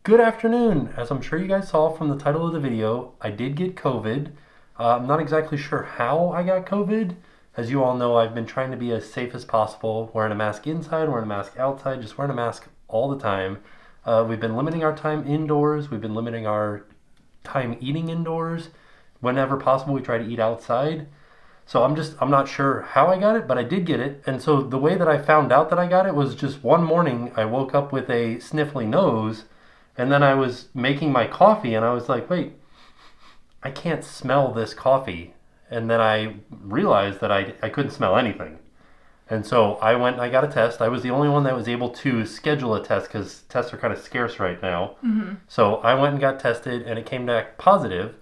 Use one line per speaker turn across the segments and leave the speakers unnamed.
Good afternoon. As I'm sure you guys saw from the title of the video, I did get COVID. I'm not exactly sure how I got COVID. As you all know, I've been trying to be as safe as possible, wearing a mask inside, wearing a mask outside, just wearing a mask all the time. We've been limiting our time indoors. We've been limiting our time eating indoors. Whenever possible, we try to eat outside. So I'm not sure how I got it, but I did get it. And so the way that I found out that I got it was just one morning I woke up with a sniffly nose, and then I was making my coffee and I was like, wait, I can't smell this coffee. And then I realized that I couldn't smell anything. And so I went and I got a test. I was the only one that was able to schedule a test because tests are kind of scarce right now. Mm-hmm. So I went and got tested and it came back positive.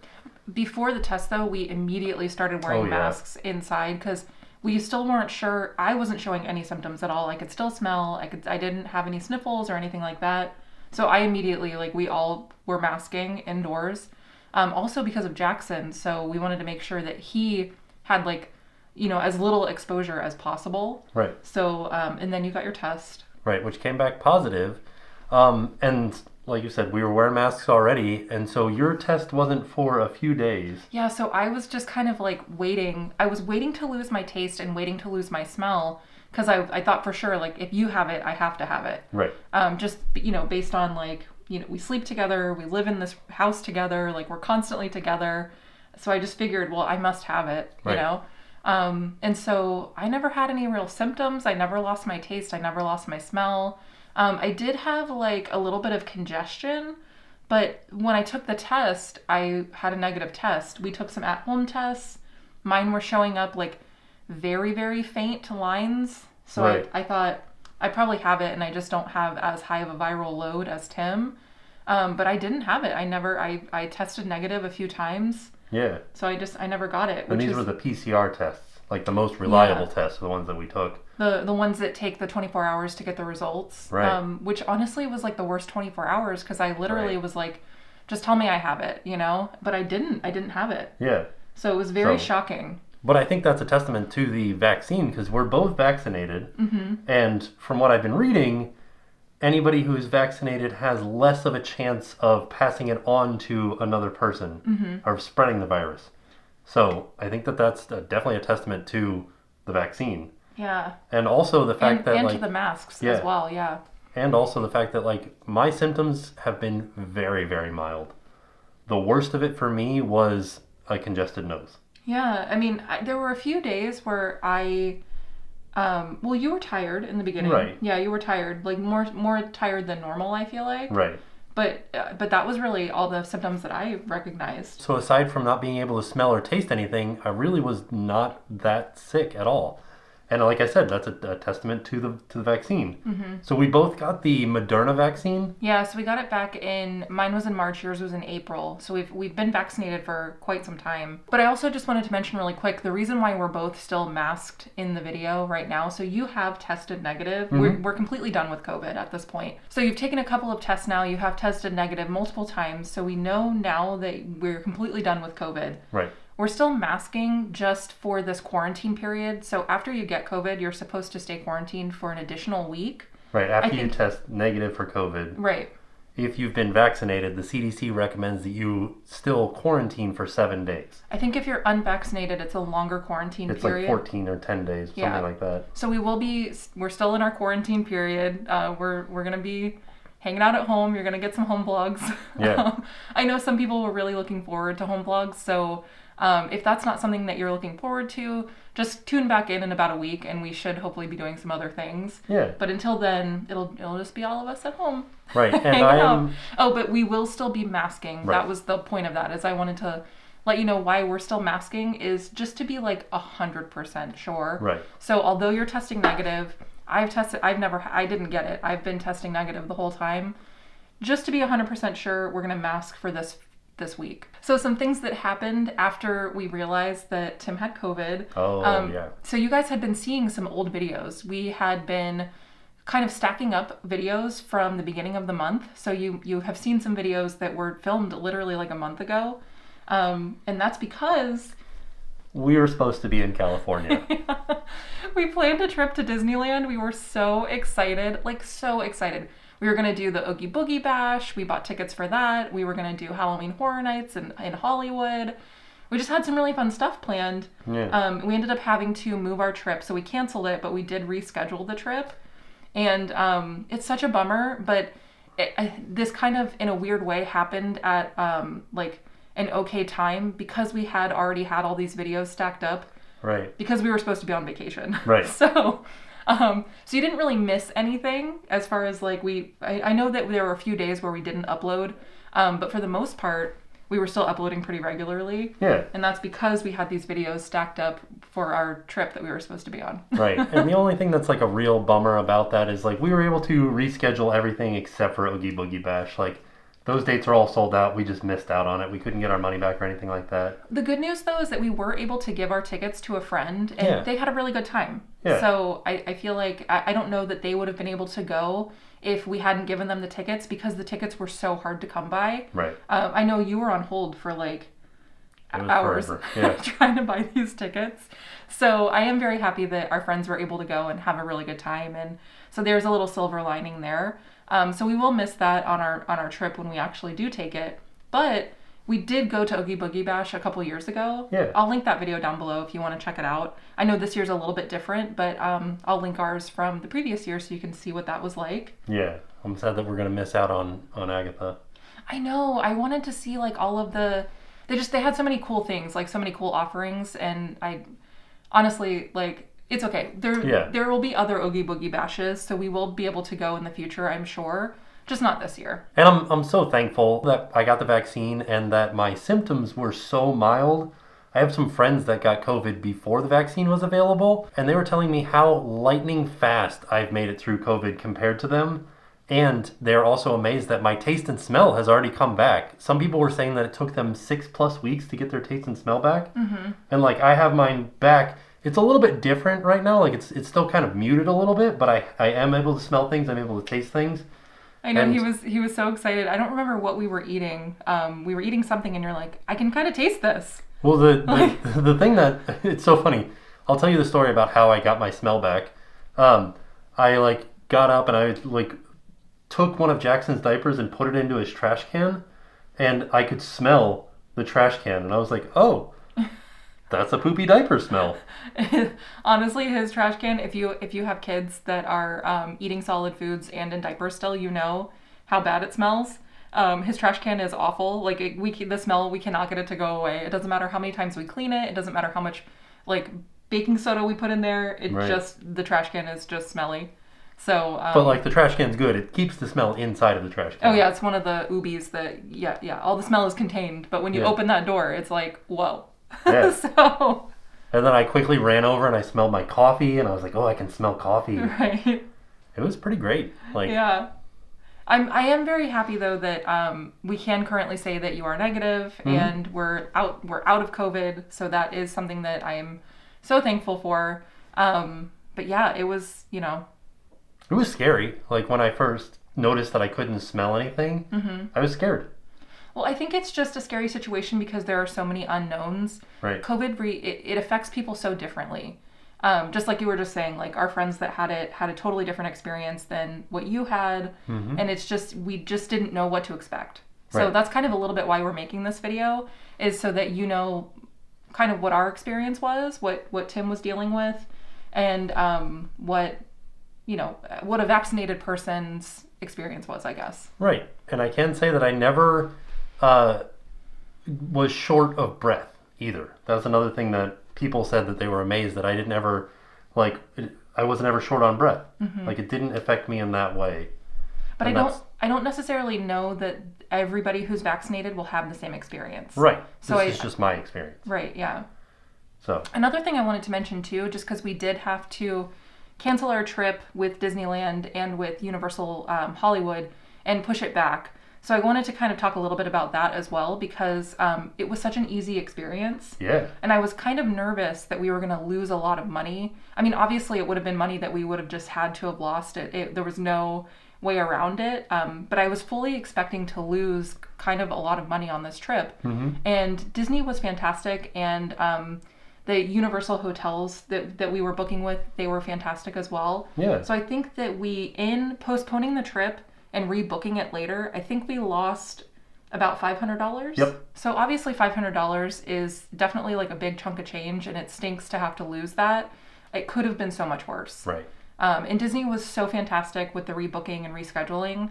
Before the test, though, we immediately started wearing masks inside because we still weren't sure. I wasn't showing any symptoms at all. I could still smell. I didn't have any sniffles or anything like that. So I immediately, we all were masking indoors. Also because of Jackson. So we wanted to make sure that he had, as little exposure as possible.
Right.
So, and then you got your test.
Right, which came back positive. And like you said, we were wearing masks already, and so your test wasn't for a few days.
Yeah, so I was just kind of waiting. I was waiting to lose my taste and waiting to lose my smell because I thought for sure, if you have it, I have to have it.
Right.
Just, based on we sleep together, we live in this house together, we're constantly together. So I just figured, well, I must have it,
right.
And so I never had any real symptoms. I never lost my taste. I never lost my smell. I did have a little bit of congestion, but when I took the test, I had a negative test. We took some at-home tests. Mine were showing up very, very faint lines. So
right.
I thought I probably have it and I just don't have as high of a viral load as Tim. But I didn't have it. I tested negative a few times.
Yeah.
So I never got it.
And these were the PCR tests, the most reliable tests, the ones that we took.
The ones that take the 24 hours to get the results.
Right.
Which honestly was the worst 24 hours because I literally was just tell me I have it, But I didn't have it.
Yeah.
So it was very shocking.
But I think that's a testament to the vaccine because we're both vaccinated.
Mm-hmm.
And from what I've been reading, anybody who is vaccinated has less of a chance of passing it on to another person or spreading the virus. So I think that's definitely a testament to the vaccine.
Yeah.
And also the fact that
to the masks as well, yeah.
And also the fact that my symptoms have been very, very mild. The worst of it for me was a congested nose.
Yeah, I mean, there were a few days where you were tired in the beginning.
Right.
Yeah, you were tired, more tired than normal, I feel like.
Right.
But that was really all the symptoms that I recognized.
So aside from not being able to smell or taste anything, I really was not that sick at all. And like I said, that's a testament to the vaccine. Mm-hmm. So we both got the Moderna vaccine.
Yeah, so we got it back mine was in March, yours was in April. So we've been vaccinated for quite some time. But I also just wanted to mention really quick, the reason why we're both still masked in the video right now. So you have tested negative. Mm-hmm. We're completely done with COVID at this point. So you've taken a couple of tests now. You have tested negative multiple times. So we know now that we're completely done with COVID.
Right.
We're still masking just for this quarantine period. So after you get COVID, you're supposed to stay quarantined for an additional week.
Right, after you test negative for COVID.
Right.
If you've been vaccinated, the CDC recommends that you still quarantine for 7 days.
I think if you're unvaccinated, it's a longer quarantine period.
It's 14 or 10 days, something like that.
So we're still in our quarantine period. We're going to be hanging out at home. You're going to get some home vlogs.
Yeah.
I know some people were really looking forward to home vlogs, so if that's not something that you're looking forward to, just tune back in about a week and we should hopefully be doing some other things.
Yeah.
But until then, it'll just be all of us at home.
Right. And
but we will still be masking. Right. That was the point of that, is I wanted to let you know why we're still masking, is just to be 100% sure.
Right.
So although you're testing negative, I didn't get it. I've been testing negative the whole time. Just to be 100% sure, we're going to mask for this week. So some things that happened after we realized that Tim had COVID.
Yeah.
So you guys had been seeing some old videos. We had been kind of stacking up videos from the beginning of the month. So you have seen some videos that were filmed literally a month ago. And that's because
we were supposed to be in California.
We planned a trip to Disneyland. We were so excited, so excited. We were going to do the Oogie Boogie Bash. We bought tickets for that. We were going to do Halloween Horror Nights in Hollywood. We just had some really fun stuff planned.
Yeah.
We ended up having to move our trip, so we canceled it, but we did reschedule the trip. And it's such a bummer, but this kind of, in a weird way, happened at like an okay time because we had already had all these videos stacked up.
Right.
Because we were supposed to be on vacation.
Right.
So you didn't really miss anything as far as like I know that there were a few days where we didn't upload, but for the most part, we were still uploading pretty regularly.
Yeah.
And that's because we had these videos stacked up for our trip that we were supposed to be on.
Right. And the only thing that's like a real bummer about that is like we were able to reschedule everything except for Oogie Boogie Bash. Like those dates are all sold out. We just missed out on it. We couldn't get our money back or anything like that.
The good news, though, is that we were able to give our tickets to a friend, and they had a really good time.
Yeah.
So I feel like I don't know that they would have been able to go if we hadn't given them the tickets because the tickets were so hard to come by.
Right.
I know you were on hold for like hours trying to buy these tickets. So I am very happy that our friends were able to go and have a really good time. And so there's a little silver lining there. So we will miss that on our trip when we actually do take it. But we did go to Oogie Boogie Bash a couple years ago.
Yeah.
I'll link that video down below if you want to check it out. I know this year's a little bit different, but I'll link ours from the previous year so you can see what that was like.
Yeah. I'm sad that we're going to miss out on Agatha.
I know. I wanted to see like all of the... They had so many cool things, like so many cool offerings, and I honestly, like, it's okay. There will be other Oogie Boogie Bashes, so we will be able to go in the future, I'm sure. Just not this year.
And I'm so thankful that I got the vaccine and that my symptoms were so mild. I have some friends that got COVID before the vaccine was available, and they were telling me how lightning fast I've made it through COVID compared to them. And they're also amazed that my taste and smell has already come back. Some people were saying that it took them 6+ weeks to get their taste and smell back. Mm-hmm. And like I have mine back. It's a little bit different right now. Like it's still kind of muted a little bit, but I am able to smell things. I'm able to taste things.
I know, and he was so excited. I don't remember what we were eating. We were eating something and you're like, I can kind of taste this.
Well, the thing that, it's so funny. I'll tell you the story about how I got my smell back. I like got up and I like took one of Jackson's diapers and put it into his trash can, and I could smell the trash can, and I was like, oh, that's a poopy diaper smell.
Honestly, his trash can, if you have kids that are eating solid foods and in diapers still, you know how bad it smells. His trash can is awful. Like the smell, we cannot get it to go away. It doesn't matter how many times we clean it. It doesn't matter how much like baking soda we put in there. The trash can is just smelly. So,
but like the trash can's good. It keeps the smell inside of the trash can.
Oh yeah, it's one of the oobies that all the smell is contained. But when you open that door, it's like whoa.
Yeah.
So.
And then I quickly ran over and I smelled my coffee and I was like, oh, I can smell coffee.
Right.
It was pretty great. Like
yeah. I am very happy though that we can currently say that you are negative and we're out of COVID. So that is something that I am so thankful for. But yeah, it was
It was scary. Like when I first noticed that I couldn't smell anything, I was scared.
Well, I think it's just a scary situation because there are so many unknowns.
Right.
COVID, it affects people so differently. Just like you were just saying, like our friends that had a totally different experience than what you had. Mm-hmm. And it's just, we just didn't know what to expect. So that's kind of a little bit why we're making this video, is so that you know kind of what our experience was, what Tim was dealing with, and what a vaccinated person's experience was, I guess. Right.
And I can say that I never was short of breath either. That's another thing that people said that they were amazed that I didn't ever, I wasn't ever short on breath. Mm-hmm. Like it didn't affect me in that way.
But I don't necessarily know that everybody who's vaccinated will have the same experience.
Right. So this is just my experience.
Right, yeah.
So
another thing I wanted to mention too, just because we did have to cancel our trip with Disneyland and with Universal Hollywood and push it back. So I wanted to kind of talk a little bit about that as well because it was such an easy experience.
Yeah.
And I was kind of nervous that we were going to lose a lot of money. I mean, obviously it would have been money that we would have just had to have lost. There was no way around it. But I was fully expecting to lose kind of a lot of money on this trip. Mm-hmm. And Disney was fantastic. And the Universal hotels that we were booking with, they were fantastic as well.
Yeah.
So I think that in postponing the trip and rebooking it later, I think we lost about $500.
Yep.
So obviously $500 is definitely like a big chunk of change, and it stinks to have to lose that. It could have been so much worse.
Right.
And Disney was so fantastic with the rebooking and rescheduling.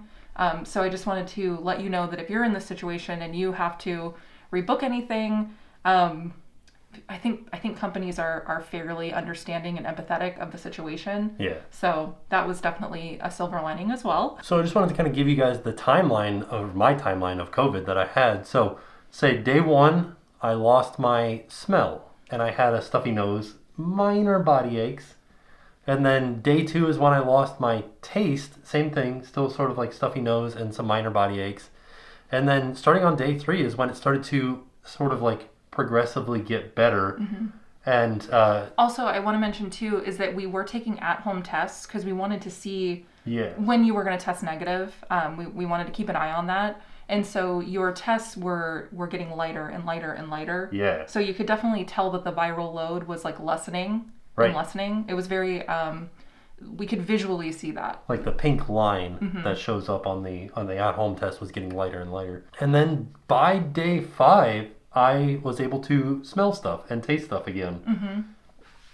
So I just wanted to let you know that if you're in this situation and you have to rebook anything, I think companies are fairly understanding and empathetic of the situation.
Yeah.
So that was definitely a silver lining as well.
So I just wanted to kind of give you guys the timeline of my timeline of COVID that I had. So say day 1, I lost my smell and I had a stuffy nose, minor body aches. And then day 2 is when I lost my taste. Same thing, still sort of like stuffy nose and some minor body aches. And then starting on day 3 is when it started to sort of like progressively get better.
Mm-hmm.
And
also, I want to mention too is that we were taking at-home tests because we wanted to see
yeah,
when you were going to test negative. We wanted to keep an eye on that. And so your tests were getting lighter and lighter and lighter.
Yeah.
So you could definitely tell that the viral load was like lessening and lessening. It was very, we could visually see that.
Like the pink line that shows up on the at-home test was getting lighter and lighter. And then by day 5, I was able to smell stuff and taste stuff again.
Mm-hmm.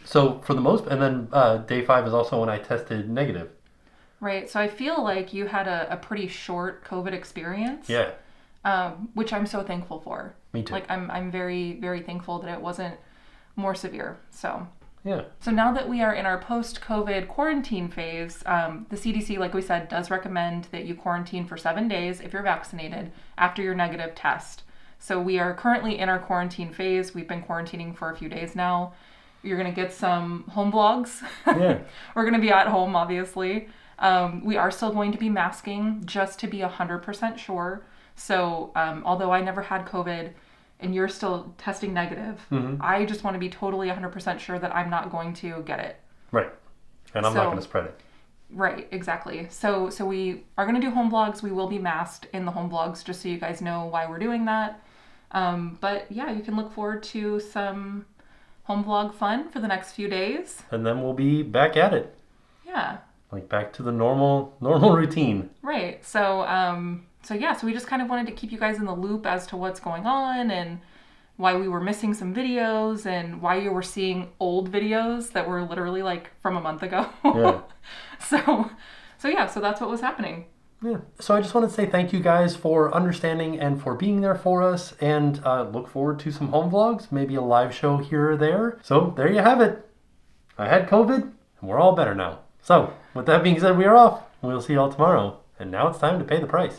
So for the most, and then day 5 is also when I tested negative.
Right. So I feel like you had a pretty short COVID experience.
Yeah.
Which I'm so thankful for.
Me too.
Like I'm very, very thankful that it wasn't more severe. So.
Yeah.
So now that we are in our post-COVID quarantine phase, the CDC, like we said, does recommend that you quarantine for 7 days if you're vaccinated after your negative test. So we are currently in our quarantine phase. We've been quarantining for a few days now. You're going to get some home vlogs.
Yeah.
We're going to be at home, obviously. We are still going to be masking just to be 100% sure. So although I never had COVID and you're still testing negative, I just want to be totally 100% sure that I'm not going to get it.
Right. And I'm not going to spread it.
Right, exactly. So we are going to do home vlogs. We will be masked in the home vlogs just so you guys know why we're doing that. But yeah, you can look forward to some home vlog fun for the next few days.
And then we'll be back at it.
Yeah.
Like back to the normal routine.
Right. So we just kind of wanted to keep you guys in the loop as to what's going on and why we were missing some videos and why you were seeing old videos that were literally like from a month ago.
Yeah.
So that's what was happening.
Yeah. So I just want to say thank you guys for understanding and for being there for us, and look forward to some home vlogs, maybe a live show here or there. So there you have it. I had COVID and we're all better now. So with that being said, we are off. We'll see y'all tomorrow. And now it's time to pay the price.